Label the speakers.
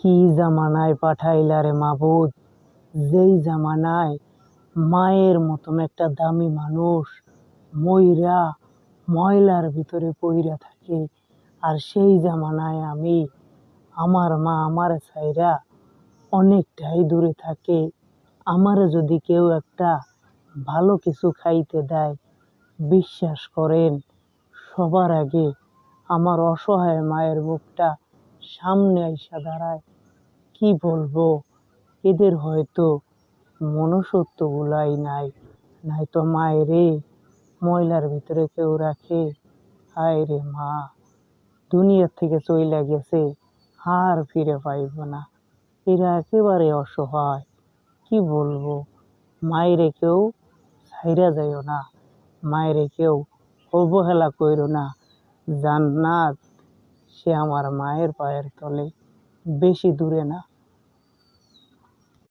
Speaker 1: কি জামানায় পাঠাইলা রে মাবুদ, যেই জামানায় মায়ের মতন একটা দামি মানুষ মইরা ময়লার ভিতরে পইরা থাকে। আর সেই জামানায় আমি, আমার মা আমারে ছাইরা অনেকটাই দূরে থাকে। আমারে যদি কেউ একটা ভালো কিছু খাইতে দেয়, বিশ্বাস করেন সবার আগে আমার অসহায় মায়ের মুখটা সামনে আইসা দাঁড়ায়। কি বলবো, এদের হয়তো মনুষ্যত্বগুলাই নাই, নয়তো মায়েরে ময়লার ভিতরে কেউ রাখে। হায় রে মা, দুনিয়ার থেকে চইলা গেছে, আর ফিরে পাইব না। এরা একেবারে অসহায়। কি বলবো, মায়েরে কেউ ছাইরা যাইও না, মায়েরে কেউ অবহেলা কইরো না। জান্নাত সে আমার মায়ের পায়ের তলে, বেশি দূরে না।